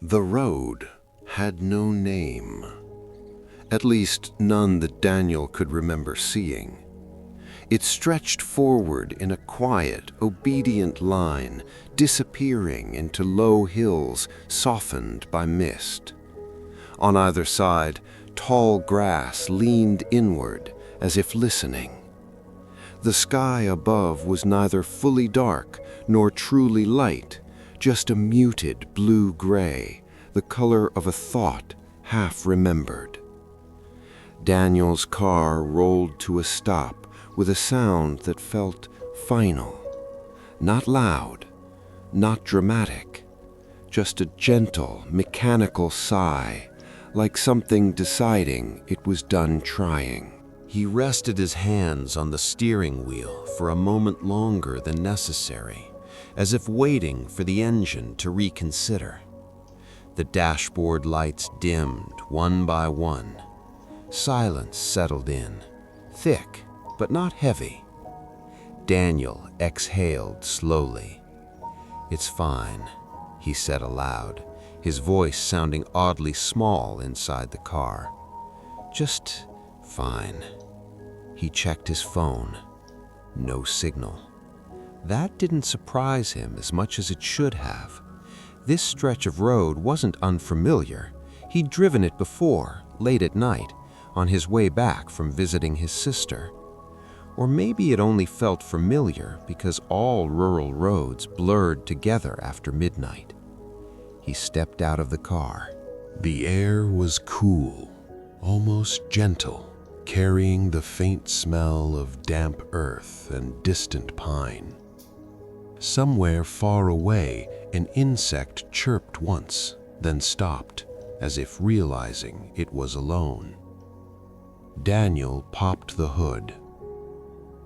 The road had no name, at least none that Daniel could remember seeing. It stretched forward in a quiet, obedient line, disappearing into low hills softened by mist. On either side, tall grass leaned inward as if listening. The sky above was neither fully dark nor truly light, just a muted blue-gray, the color of a thought half remembered. Daniel's car rolled to a stop with a sound that felt final. Not loud, not dramatic, just a gentle, mechanical sigh, like something deciding it was done trying. He rested his hands on the steering wheel for a moment longer than necessary, as if waiting for the engine to reconsider. The dashboard lights dimmed one by one. Silence settled in, thick but not heavy. Daniel exhaled slowly. "It's fine," he said aloud, his voice sounding oddly small inside the car. "Just fine." He checked his phone. No signal. That didn't surprise him as much as it should have. This stretch of road wasn't unfamiliar. He'd driven it before, late at night, on his way back from visiting his sister. Or maybe it only felt familiar because all rural roads blurred together after midnight. He stepped out of the car. The air was cool, almost gentle, carrying the faint smell of damp earth and distant pine. Somewhere far away, an insect chirped once, then stopped, as if realizing it was alone. Daniel popped the hood.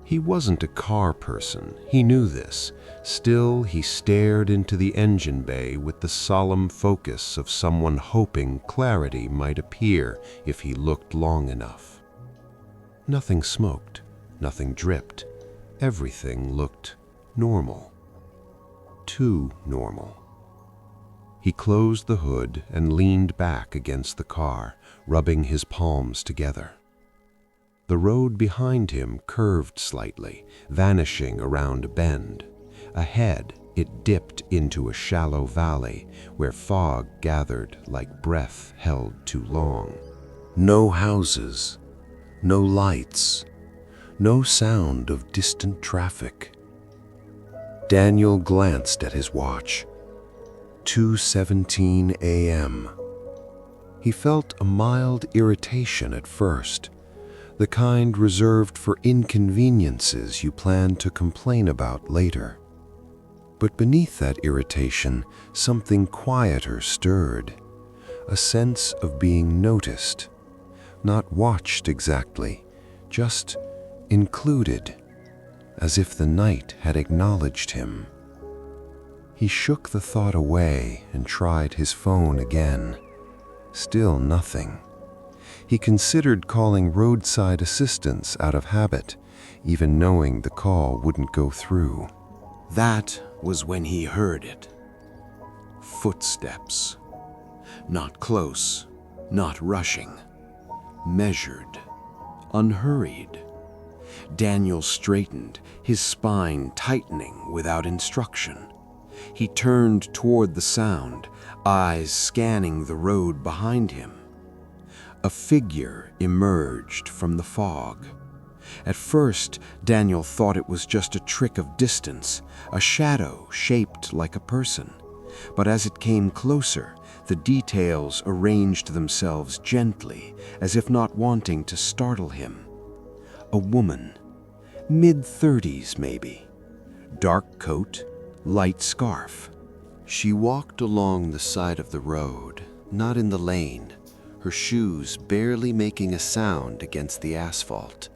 He wasn't a car person, he knew this. Still, he stared into the engine bay with the solemn focus of someone hoping clarity might appear if he looked long enough. Nothing smoked, nothing dripped. Everything looked normal. Too normal. He closed the hood and leaned back against the car, rubbing his palms together. The road behind him curved slightly, vanishing around a bend. Ahead, it dipped into a shallow valley where fog gathered like breath held too long. No houses, no lights, no sound of distant traffic. Daniel glanced at his watch. 2:17 a.m. He felt a mild irritation at first, the kind reserved for inconveniences you plan to complain about later. But beneath that irritation, something quieter stirred, a sense of being noticed, not watched exactly, just included, as if the night had acknowledged him. He shook the thought away and tried his phone again. Still nothing. He considered calling roadside assistance out of habit, even knowing the call wouldn't go through. That was when he heard it. Footsteps. Not close, not rushing. Measured, unhurried. Daniel straightened, his spine tightening without instruction. He turned toward the sound, eyes scanning the road behind him. A figure emerged from the fog. At first, Daniel thought it was just a trick of distance, a shadow shaped like a person. But as it came closer, the details arranged themselves gently, as if not wanting to startle him. A woman, mid-30s maybe, dark coat, light scarf. She walked along the side of the road, not in the lane, her shoes barely making a sound against the asphalt.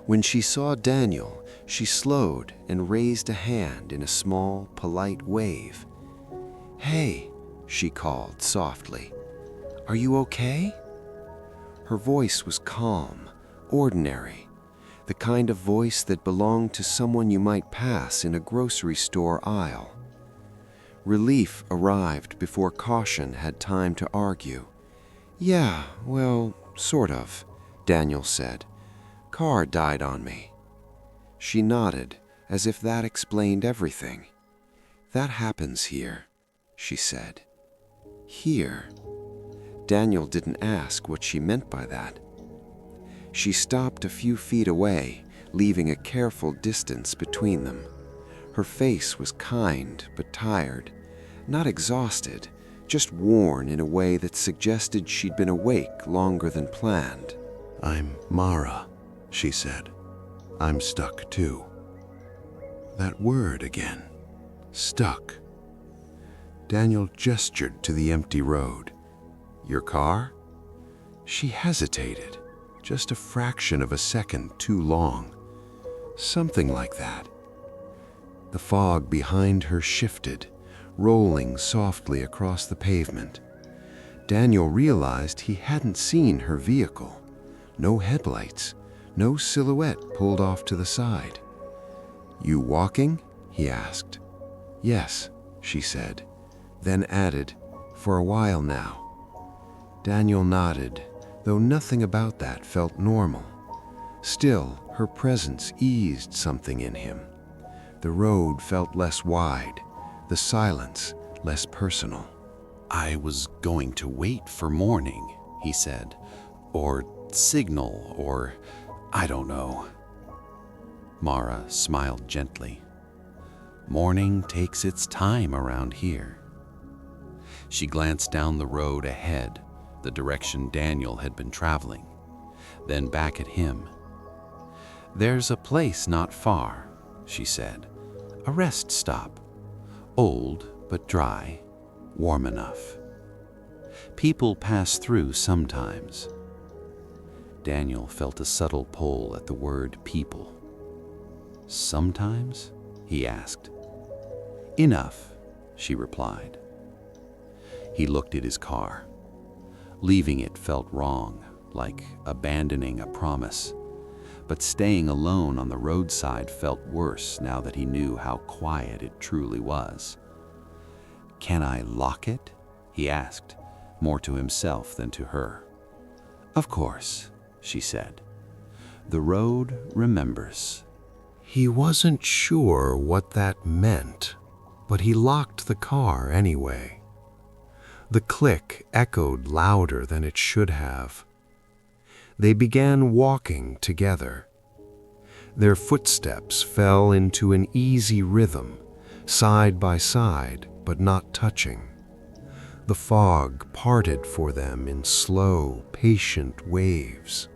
When she saw Daniel, she slowed and raised a hand in a small, polite wave. "Hey," she called softly. "Are you okay?" Her voice was calm, ordinary, the kind of voice that belonged to someone you might pass in a grocery store aisle. Relief arrived before caution had time to argue. "Yeah, well, sort of," Daniel said. "Car died on me." She nodded, as if that explained everything. "That happens here," she said. "Here?" Daniel didn't ask what she meant by that. She stopped a few feet away, leaving a careful distance between them. Her face was kind but tired, not exhausted, just worn in a way that suggested she'd been awake longer than planned. "I'm Mara," she said. "I'm stuck too." That word again. Stuck. Daniel gestured to the empty road. "Your car?" She hesitated, just a fraction of a second too long. Something like that. The fog behind her shifted, rolling softly across the pavement. Daniel realized he hadn't seen her vehicle. No headlights, no silhouette pulled off to the side. "You walking?" he asked. "Yes," she said, then added, "For a while now." Daniel nodded, though nothing about that felt normal. Still, her presence eased something in him. The road felt less wide, the silence less personal. "I was going to wait for morning," he said, "or signal, or I don't know." Mara smiled gently. "Morning takes its time around here." She glanced down the road ahead, the direction Daniel had been traveling, then back at him. "There's a place not far," she said. "A rest stop. Old but dry, warm enough. People pass through sometimes." Daniel felt a subtle pull at the word people. "Sometimes?" he asked. "Enough," she replied. He looked at his car. Leaving it felt wrong, like abandoning a promise. But staying alone on the roadside felt worse now that he knew how quiet it truly was. "Can I lock it?" he asked, more to himself than to her. "Of course," she said. "The road remembers." He wasn't sure what that meant, but he locked the car anyway. The click echoed louder than it should have. They began walking together. Their footsteps fell into an easy rhythm, side by side, but not touching. The fog parted for them in slow, patient waves.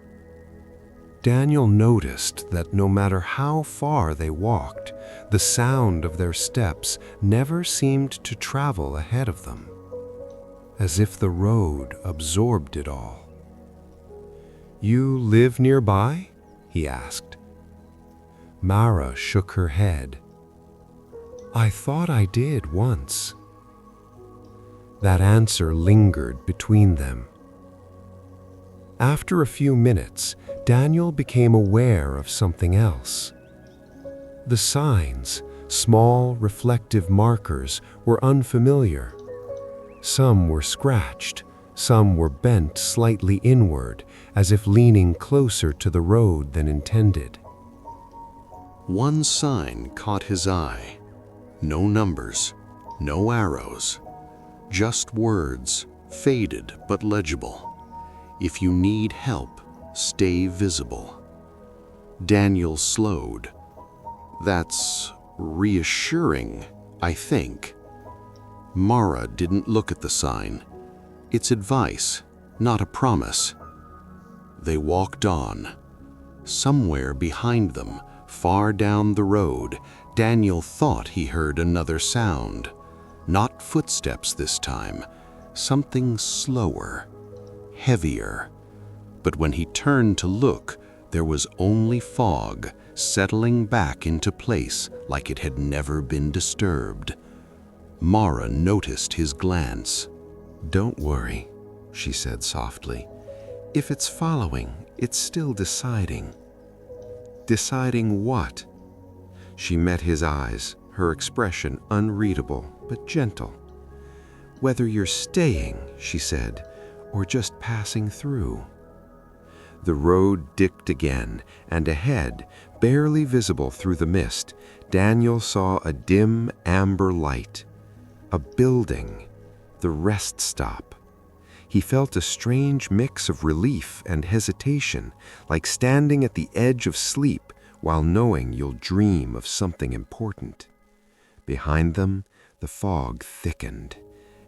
Daniel noticed that no matter how far they walked, the sound of their steps never seemed to travel ahead of them, as if the road absorbed it all. "You live nearby?" he asked. Mara shook her head. "I thought I did once." That answer lingered between them. After a few minutes, Daniel became aware of something else. The signs, small reflective markers, were unfamiliar. Some were scratched, some were bent slightly inward, as if leaning closer to the road than intended. One sign caught his eye. No numbers, no arrows, just words, faded but legible. "If you need help, stay visible." Daniel slowed. "That's reassuring, I think." Mara didn't look at the sign. It's advice, not a promise. They walked on. Somewhere behind them, far down the road, Daniel thought he heard another sound. Not footsteps this time, something slower, heavier. But when he turned to look, there was only fog settling back into place like it had never been disturbed. Mara noticed his glance. "Don't worry," she said softly. "If it's following, it's still deciding." "Deciding what?" She met his eyes, her expression unreadable but gentle. "Whether you're staying," she said, "or just passing through." The road dipped again, and ahead, barely visible through the mist, Daniel saw a dim amber light. A building, the rest stop. He felt a strange mix of relief and hesitation, like standing at the edge of sleep while knowing you'll dream of something important. Behind them, the fog thickened,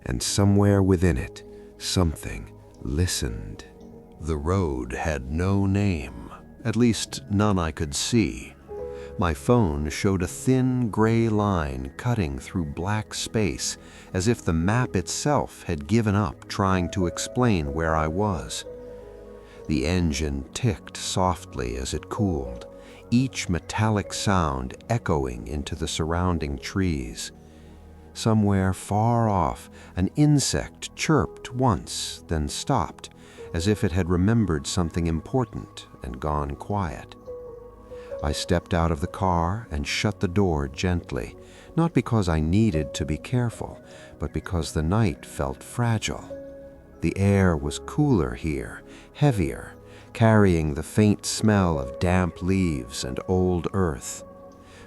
and somewhere within it, something listened. The road had no name, at least none I could see. My phone showed a thin gray line cutting through black space, as if the map itself had given up trying to explain where I was. The engine ticked softly as it cooled, each metallic sound echoing into the surrounding trees. Somewhere far off, an insect chirped once, then stopped, as if it had remembered something important and gone quiet. I stepped out of the car and shut the door gently, not because I needed to be careful, but because the night felt fragile. The air was cooler here, heavier, carrying the faint smell of damp leaves and old earth.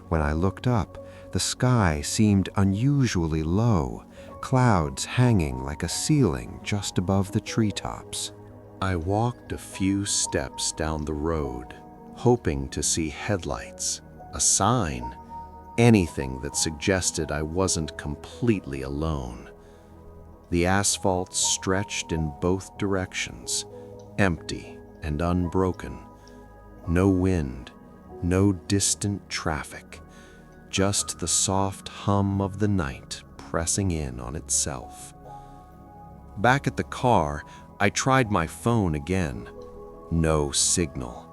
When I looked up, the sky seemed unusually low, clouds hanging like a ceiling just above the treetops. I walked a few steps down the road, hoping to see headlights, a sign, anything that suggested I wasn't completely alone. The asphalt stretched in both directions, empty and unbroken. No wind, no distant traffic, just the soft hum of the night pressing in on itself. Back at the car, I tried my phone again. No signal.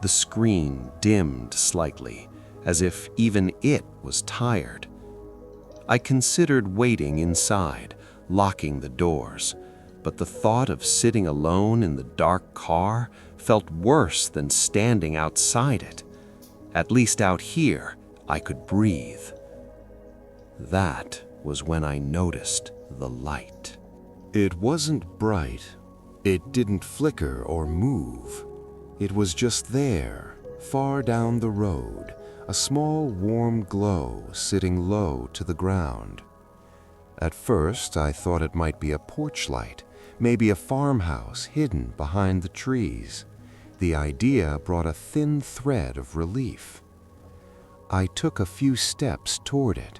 The screen dimmed slightly, as if even it was tired. I considered waiting inside, locking the doors, but the thought of sitting alone in the dark car felt worse than standing outside it. At least out here, I could breathe. That was when I noticed the light. It wasn't bright. It didn't flicker or move. It was just there, far down the road, a small warm glow sitting low to the ground. At first, I thought it might be a porch light, maybe a farmhouse hidden behind the trees. The idea brought a thin thread of relief. I took a few steps toward it.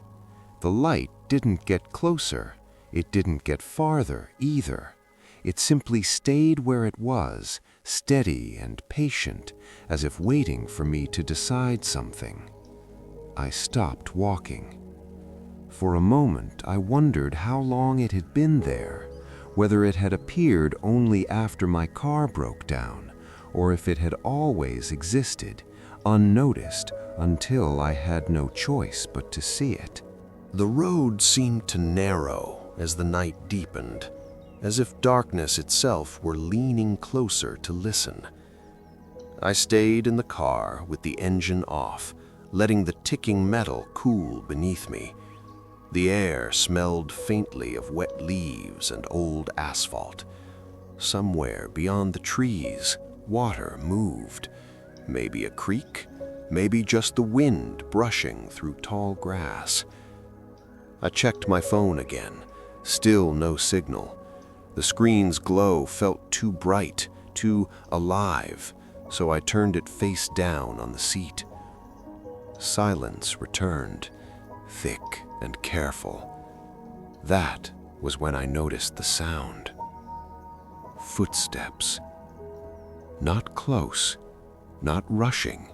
The light didn't get closer. It didn't get farther either. It simply stayed where it was, steady and patient, as if waiting for me to decide something. I stopped walking. For a moment, I wondered how long it had been there, whether it had appeared only after my car broke down, or if it had always existed, unnoticed, until I had no choice but to see it. The road seemed to narrow as the night deepened, as if darkness itself were leaning closer to listen. I stayed in the car with the engine off, letting the ticking metal cool beneath me. The air smelled faintly of wet leaves and old asphalt. Somewhere beyond the trees, water moved. Maybe a creek, maybe just the wind brushing through tall grass. I checked my phone again. Still no signal. The screen's glow felt too bright, too alive, so I turned it face down on the seat. Silence returned, thick and careful. That was when I noticed the sound. Footsteps. Not close, not rushing,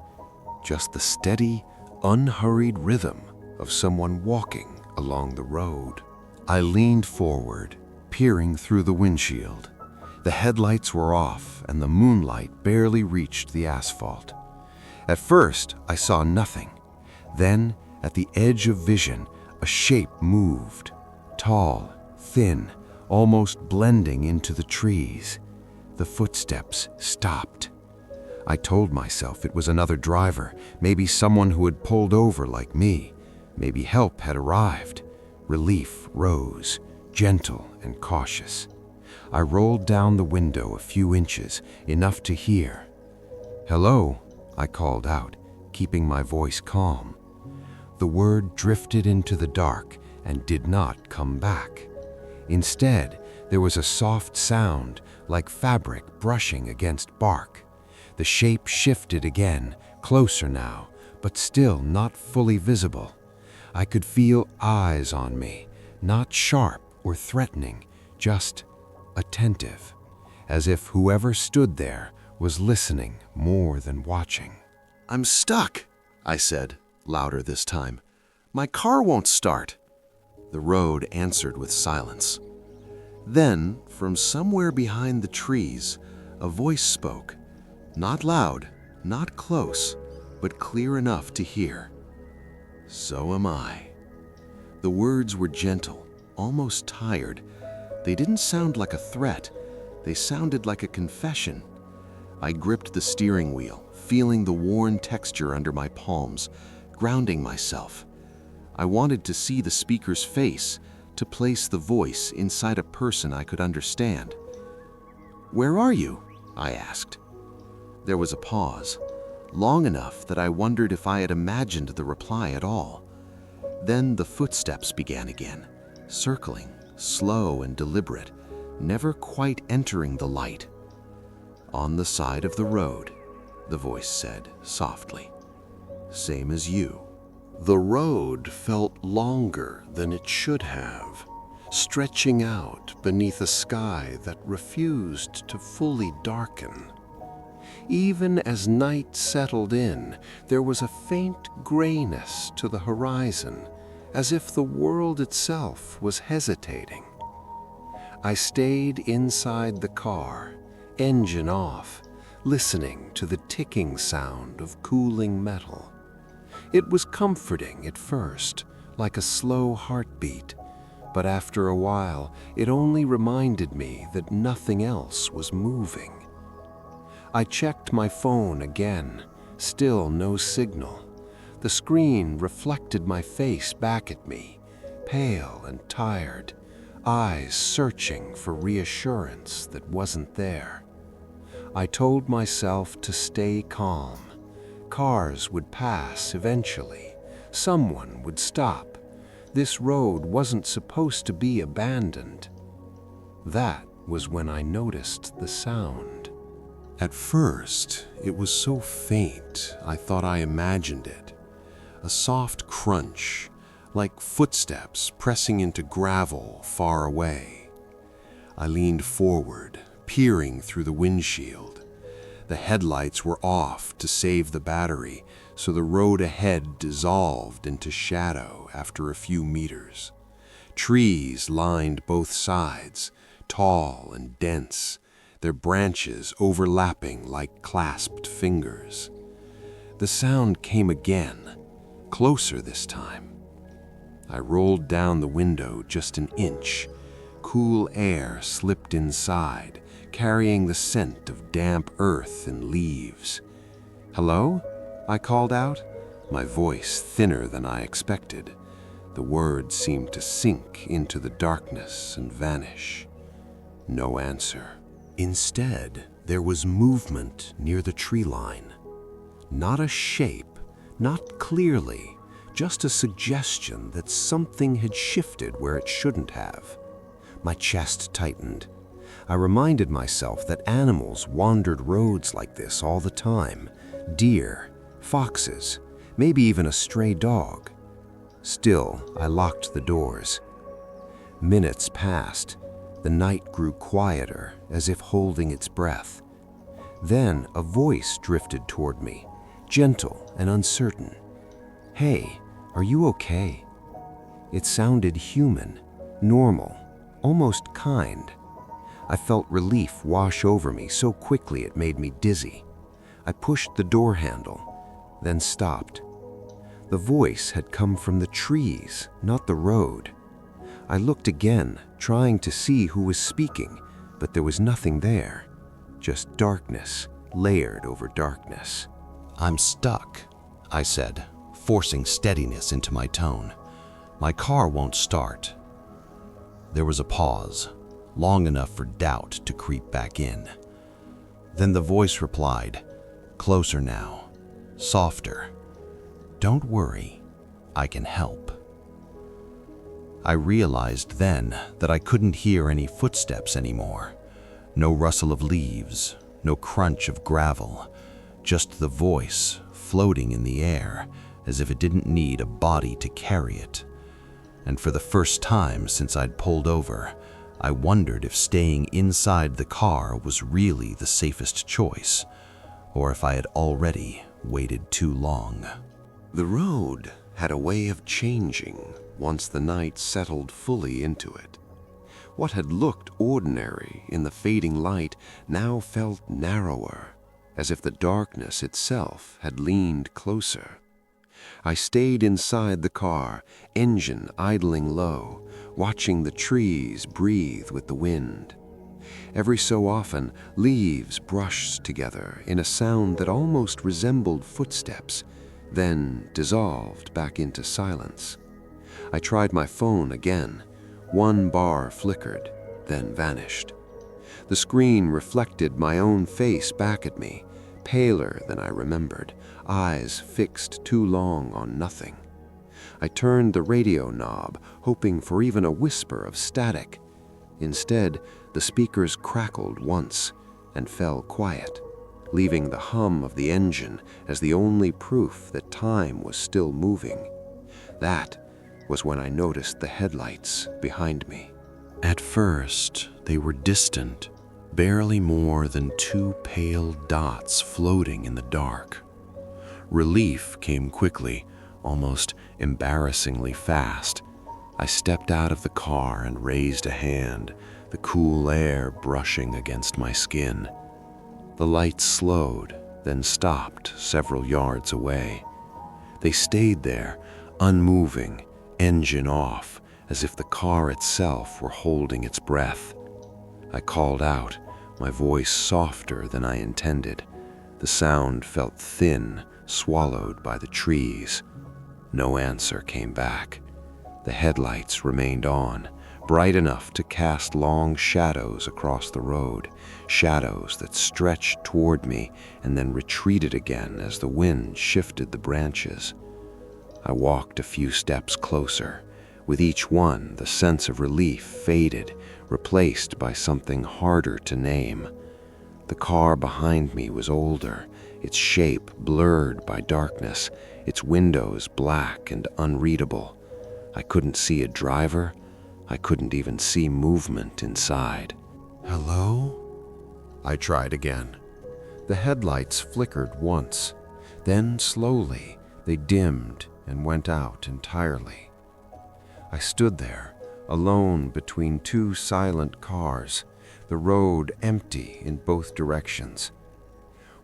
just the steady, unhurried rhythm of someone walking along the road. I leaned forward, peering through the windshield. The headlights were off and the moonlight barely reached the asphalt. At first, I saw nothing. Then, at the edge of vision, a shape moved, tall, thin, almost blending into the trees. The footsteps stopped. I told myself it was another driver, maybe someone who had pulled over like me. Maybe help had arrived. Relief rose, gentle and cautious. I rolled down the window a few inches, enough to hear. "Hello," I called out, keeping my voice calm. The word drifted into the dark and did not come back. Instead, there was a soft sound like fabric brushing against bark. The shape shifted again, closer now, but still not fully visible. I could feel eyes on me, not sharp or threatening, just attentive, as if whoever stood there was listening more than watching. "I'm stuck," I said, louder this time. "My car won't start." The road answered with silence. Then, from somewhere behind the trees, a voice spoke, not loud, not close, but clear enough to hear. "So am I." The words were gentle, almost tired. They didn't sound like a threat. They sounded like a confession. I gripped the steering wheel, feeling the worn texture under my palms, grounding myself. I wanted to see the speaker's face, to place the voice inside a person I could understand. "Where are you?" I asked. There was a pause, long enough that I wondered if I had imagined the reply at all. Then the footsteps began again, circling, slow and deliberate, never quite entering the light. "On the side of the road," the voice said softly. "Same as you." The road felt longer than it should have, stretching out beneath a sky that refused to fully darken. Even as night settled in, there was a faint grayness to the horizon, as if the world itself was hesitating. I stayed inside the car, engine off, listening to the ticking sound of cooling metal. It was comforting at first, like a slow heartbeat, but after a while, it only reminded me that nothing else was moving. I checked my phone again, still no signal. The screen reflected my face back at me, pale and tired, eyes searching for reassurance that wasn't there. I told myself to stay calm. Cars would pass eventually. Someone would stop. This road wasn't supposed to be abandoned. That was when I noticed the sound. At first, it was so faint I thought I imagined it. A soft crunch, like footsteps pressing into gravel far away. I leaned forward, peering through the windshield. The headlights were off to save the battery, so the road ahead dissolved into shadow after a few meters. Trees lined both sides, tall and dense, their branches overlapping like clasped fingers. The sound came again, closer this time. I rolled down the window just an inch. Cool air slipped inside, carrying the scent of damp earth and leaves. "Hello?" I called out, my voice thinner than I expected. The words seemed to sink into the darkness and vanish. No answer. Instead, there was movement near the tree line. Not a shape, not clearly, just a suggestion that something had shifted where it shouldn't have. My chest tightened. I reminded myself that animals wandered roads like this all the time. Deer, foxes, maybe even a stray dog. Still, I locked the doors. Minutes passed. The night grew quieter, as if holding its breath. Then a voice drifted toward me, gentle and uncertain. "Hey, are you okay?" It sounded human, normal, almost kind. I felt relief wash over me so quickly it made me dizzy. I pushed the door handle, then stopped. The voice had come from the trees, not the road. I looked again, trying to see who was speaking, but there was nothing there, just darkness layered over darkness. "I'm stuck," I said, forcing steadiness into my tone. My car won't start. There was a pause, long enough for doubt to creep back in. Then the voice replied, closer now, softer. Don't worry, I can help. I realized then that I couldn't hear any footsteps anymore. No rustle of leaves, no crunch of gravel, just the voice floating in the air as if it didn't need a body to carry it. And for the first time since I'd pulled over, I wondered if staying inside the car was really the safest choice, or if I had already waited too long. The road had a way of changing once the night settled fully into it. What had looked ordinary in the fading light now felt narrower, as if the darkness itself had leaned closer. I stayed inside the car, engine idling low, watching the trees breathe with the wind. Every so often, leaves brushed together in a sound that almost resembled footsteps, then dissolved back into silence. I tried my phone again. One bar flickered, then vanished. The screen reflected my own face back at me, paler than I remembered, eyes fixed too long on nothing. I turned the radio knob, hoping for even a whisper of static. Instead, the speakers crackled once and fell quiet, leaving the hum of the engine as the only proof that time was still moving. That was when I noticed the headlights behind me. At first, they were distant, barely more than two pale dots floating in the dark. Relief came quickly, almost embarrassingly fast. I stepped out of the car and raised a hand, the cool air brushing against my skin. The lights slowed, then stopped several yards away. They stayed there, unmoving, engine off, as if the car itself were holding its breath. I called out, my voice softer than I intended. The sound felt thin, swallowed by the trees. No answer came back. The headlights remained on, bright enough to cast long shadows across the road, shadows that stretched toward me and then retreated again as the wind shifted the branches. I walked a few steps closer. With each one, the sense of relief faded, replaced by something harder to name. The car behind me was older, its shape blurred by darkness, its windows black and unreadable. I couldn't see a driver. I couldn't even see movement inside. "Hello?" I tried again. The headlights flickered once. Then slowly, they dimmed and went out entirely. I stood there, alone between two silent cars, the road empty in both directions.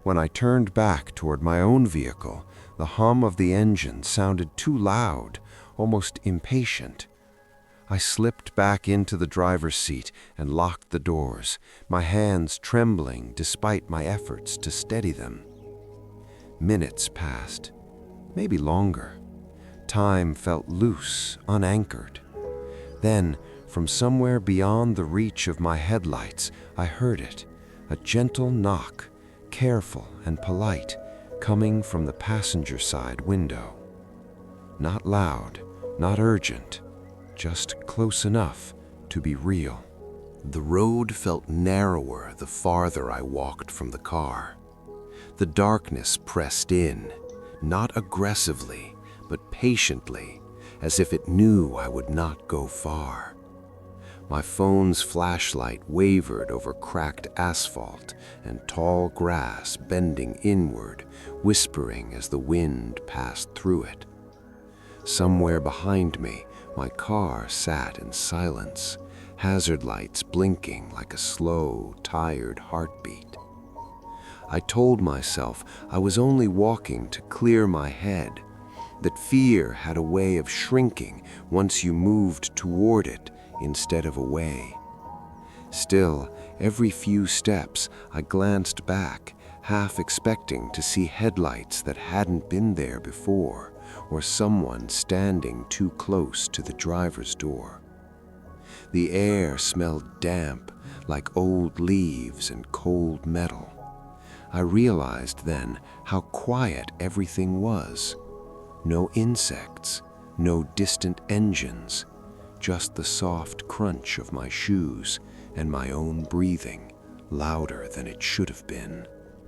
When I turned back toward my own vehicle, the hum of the engine sounded too loud, almost impatient. I slipped back into the driver's seat and locked the doors, my hands trembling despite my efforts to steady them. Minutes passed, maybe longer. Time felt loose, unanchored. Then, from somewhere beyond the reach of my headlights, I heard it, a gentle knock, careful and polite, coming from the passenger side window. Not loud, not urgent, just close enough to be real. The road felt narrower the farther I walked from the car. The darkness pressed in, not aggressively, but patiently, as if it knew I would not go far. My phone's flashlight wavered over cracked asphalt and tall grass bending inward, whispering as the wind passed through it. Somewhere behind me, my car sat in silence, hazard lights blinking like a slow, tired heartbeat. I told myself I was only walking to clear my head, that fear had a way of shrinking once you moved toward it instead of away. Still, every few steps I glanced back, half expecting to see headlights that hadn't been there before, or someone standing too close to the driver's door. The air smelled damp, like old leaves and cold metal. I realized then how quiet everything was. No insects, no distant engines, just the soft crunch of my shoes and my own breathing, louder than it should have been.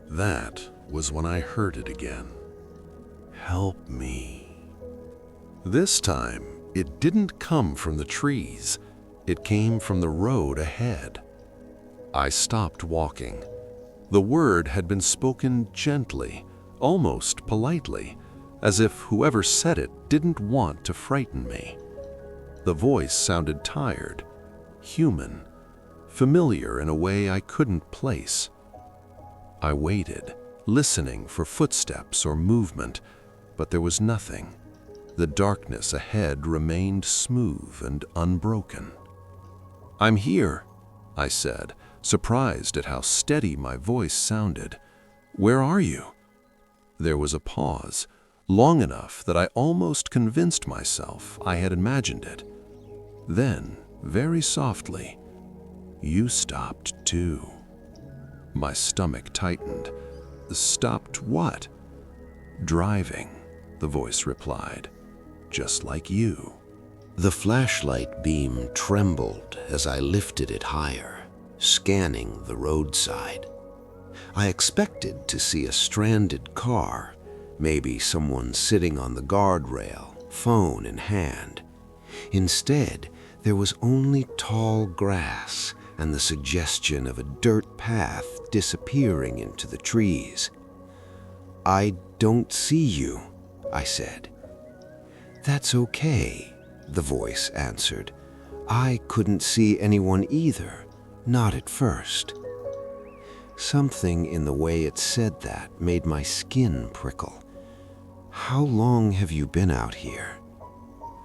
That was when I heard it again. Help me. This time, it didn't come from the trees. It came from the road ahead. I stopped walking. The word had been spoken gently, almost politely, as if whoever said it didn't want to frighten me. The voice sounded tired, human, familiar in a way I couldn't place. I waited, listening for footsteps or movement, but there was nothing. The darkness ahead remained smooth and unbroken. "I'm here," I said, surprised at how steady my voice sounded. "Where are you?" There was a pause, long enough that I almost convinced myself I had imagined it. Then, very softly, "You stopped too." My stomach tightened. "Stopped what?" "Driving," the voice replied. "Just like you." The flashlight beam trembled as I lifted it higher, scanning the roadside. I expected to see a stranded car, maybe someone sitting on the guardrail, phone in hand. Instead, there was only tall grass and the suggestion of a dirt path disappearing into the trees. "I don't see you," I said. "That's okay," the voice answered. "I couldn't see anyone either, not at first." Something in the way it said that made my skin prickle. "How long have you been out here?"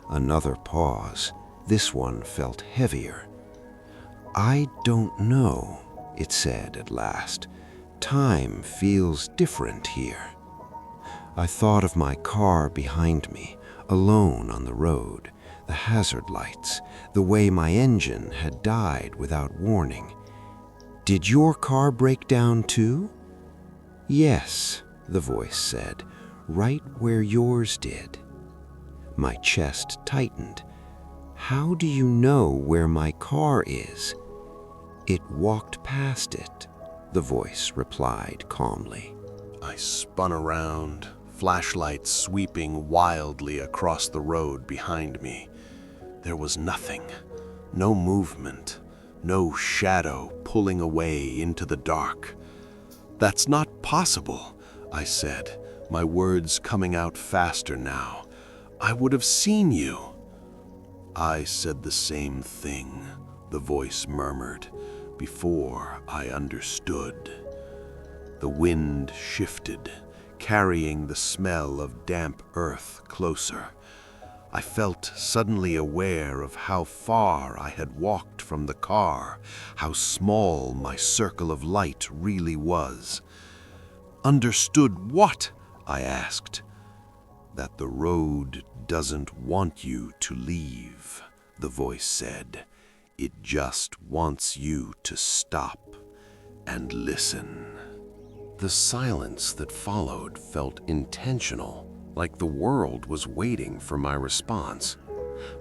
Another pause. This one felt heavier. "I don't know," it said at last. "Time feels different here." I thought of my car behind me, alone on the road, the hazard lights, the way my engine had died without warning. "Did your car break down too?" "Yes," the voice said, "right where yours did." My chest tightened. "How do you know where my car is?" "It walked past it," the voice replied calmly. I spun around, flashlight sweeping wildly across the road behind me. There was nothing, no movement, no shadow pulling away into the dark. "That's not possible," I said, my words coming out faster now. "I would have seen you." "I said the same thing," the voice murmured, "before I understood." The wind shifted, carrying the smell of damp earth closer. I felt suddenly aware of how far I had walked from the car, how small my circle of light really was. "Understood what?" I asked. "That the road doesn't want you to leave," the voice said. "It just wants you to stop and listen." The silence that followed felt intentional, like the world was waiting for my response.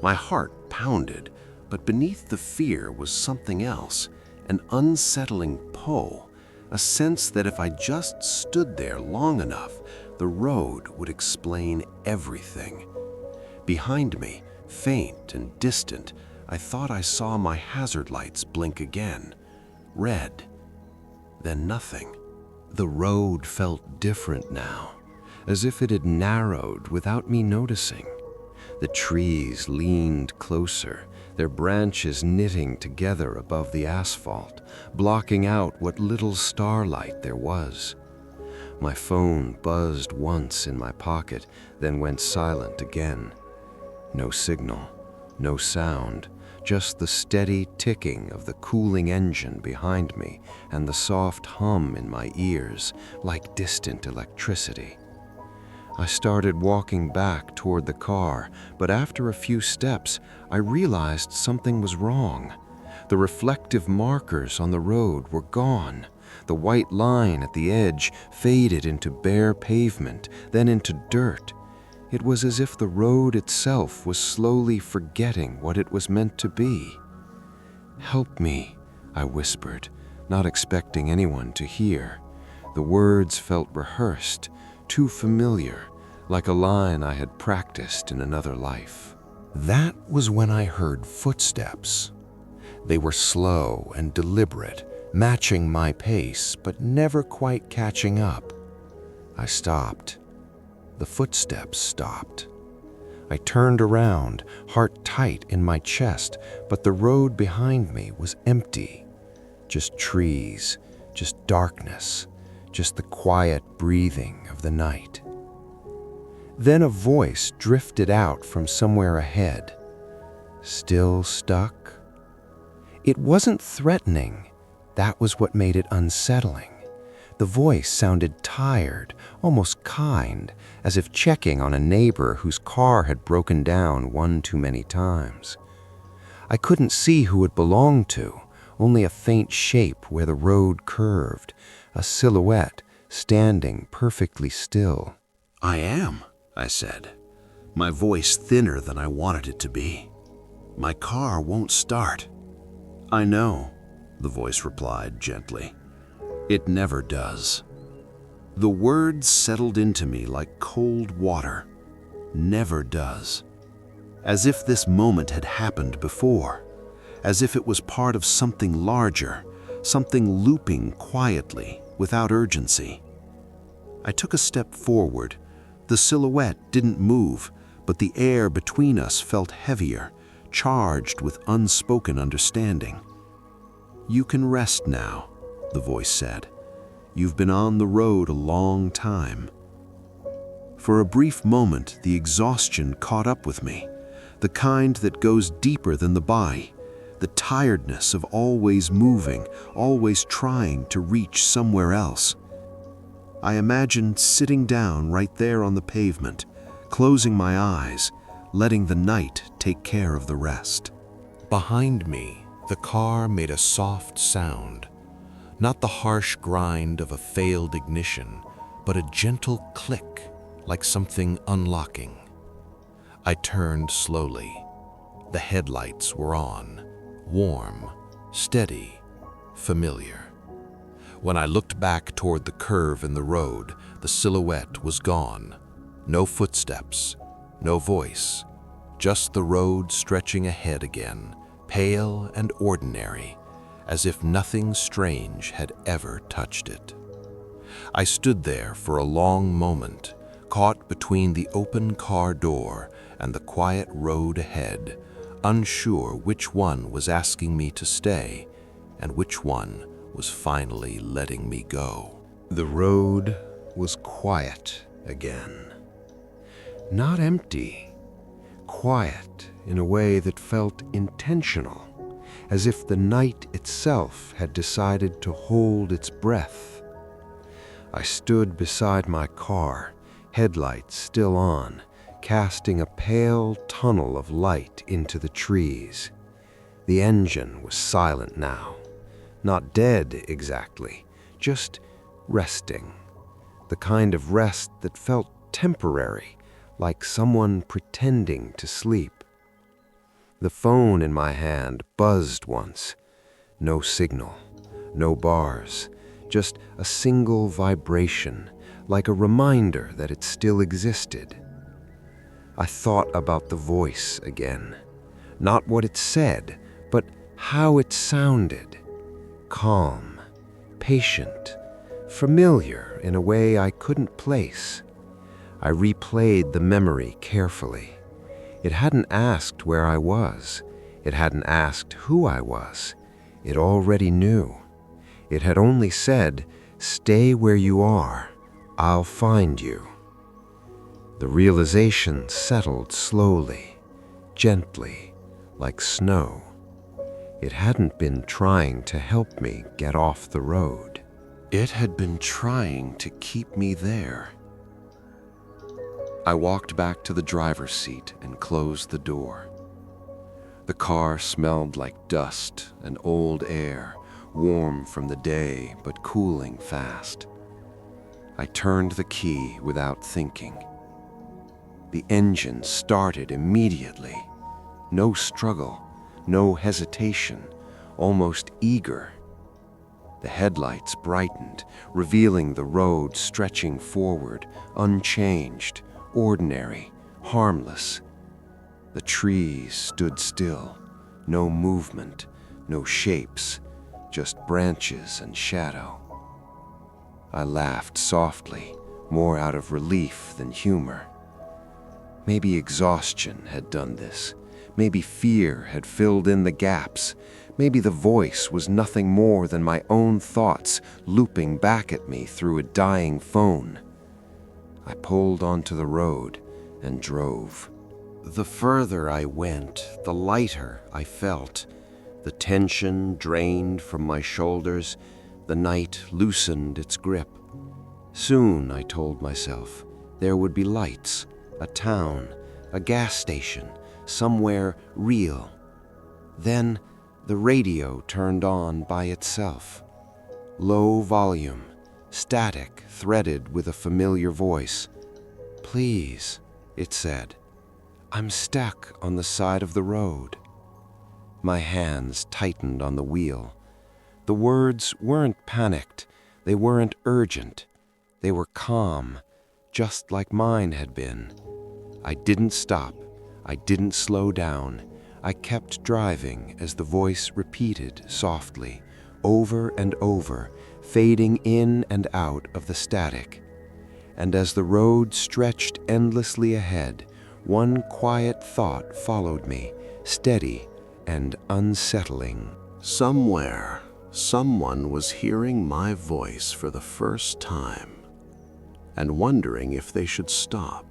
My heart pounded, but beneath the fear was something else, an unsettling pull, a sense that if I just stood there long enough, the road would explain everything. Behind me, faint and distant, I thought I saw my hazard lights blink again. Red. Then nothing. The road felt different now, as if it had narrowed without me noticing. The trees leaned closer, their branches knitting together above the asphalt, blocking out what little starlight there was. My phone buzzed once in my pocket, then went silent again. No signal, no sound, just the steady ticking of the cooling engine behind me and the soft hum in my ears like distant electricity. I started walking back toward the car, but after a few steps, I realized something was wrong. The reflective markers on the road were gone. The white line at the edge faded into bare pavement, then into dirt. It was as if the road itself was slowly forgetting what it was meant to be. "Help me," I whispered, not expecting anyone to hear. The words felt rehearsed, too familiar, like a line I had practiced in another life. That was when I heard footsteps. They were slow and deliberate, matching my pace, but never quite catching up. I stopped. The footsteps stopped. I turned around, heart tight in my chest, but the road behind me was empty. Just trees, just darkness, just the quiet breathing of the night. Then a voice drifted out from somewhere ahead. "Still stuck?" It wasn't threatening. That was what made it unsettling. The voice sounded tired, almost kind, as if checking on a neighbor whose car had broken down one too many times. I couldn't see who it belonged to, only a faint shape where the road curved, a silhouette standing perfectly still. "I am," I said, my voice thinner than I wanted it to be. "My car won't start." "I know," the voice replied gently. "It never does." The words settled into me like cold water. Never does. As if this moment had happened before. As if it was part of something larger, something looping quietly, without urgency. I took a step forward. The silhouette didn't move, but the air between us felt heavier, charged with unspoken understanding. "You can rest now," the voice said. "You've been on the road a long time." For a brief moment, the exhaustion caught up with me, the kind that goes deeper than the body, the tiredness of always moving, always trying to reach somewhere else. I imagined sitting down right there on the pavement, closing my eyes, letting the night take care of the rest. Behind me, the car made a soft sound, not the harsh grind of a failed ignition, but a gentle click, like something unlocking. I turned slowly. The headlights were on, warm, steady, familiar. When I looked back toward the curve in the road, the silhouette was gone. No footsteps, no voice, just the road stretching ahead again, pale and ordinary, as if nothing strange had ever touched it. I stood there for a long moment, caught between the open car door and the quiet road ahead, unsure which one was asking me to stay and which one was finally letting me go. The road was quiet again. Not empty. Quiet in a way that felt intentional, as if the night itself had decided to hold its breath. I stood beside my car, headlights still on, casting a pale tunnel of light into the trees. The engine was silent now. Not dead exactly, just resting. The kind of rest that felt temporary, like someone pretending to sleep. The phone in my hand buzzed once. No signal, no bars, just a single vibration, like a reminder that it still existed. I thought about the voice again. Not what it said, but how it sounded. Calm, patient, familiar in a way I couldn't place. I replayed the memory carefully. It hadn't asked where I was. It hadn't asked who I was. It already knew. It had only said, "Stay where you are. I'll find you." The realization settled slowly, gently, like snow. It hadn't been trying to help me get off the road. It had been trying to keep me there. I walked back to the driver's seat and closed the door. The car smelled like dust and old air, warm from the day but cooling fast. I turned the key without thinking. The engine started immediately. No struggle, no hesitation, almost eager. The headlights brightened, revealing the road stretching forward, unchanged, ordinary, harmless. The trees stood still, no movement, no shapes, just branches and shadow. I laughed softly, more out of relief than humor. Maybe exhaustion had done this. Maybe fear had filled in the gaps. Maybe the voice was nothing more than my own thoughts looping back at me through a dying phone. I pulled onto the road and drove. The further I went, the lighter I felt. The tension drained from my shoulders. The night loosened its grip. Soon, I told myself, there would be lights, a town, a gas station, somewhere real. Then the radio turned on by itself. Low volume, static, threaded with a familiar voice. "Please," it said, "I'm stuck on the side of the road." My hands tightened on the wheel. The words weren't panicked. They weren't urgent. They were calm, just like mine had been. I didn't stop. I didn't slow down. I kept driving as the voice repeated softly, over and over, fading in and out of the static. And as the road stretched endlessly ahead, one quiet thought followed me, steady and unsettling. Somewhere, someone was hearing my voice for the first time and wondering if they should stop.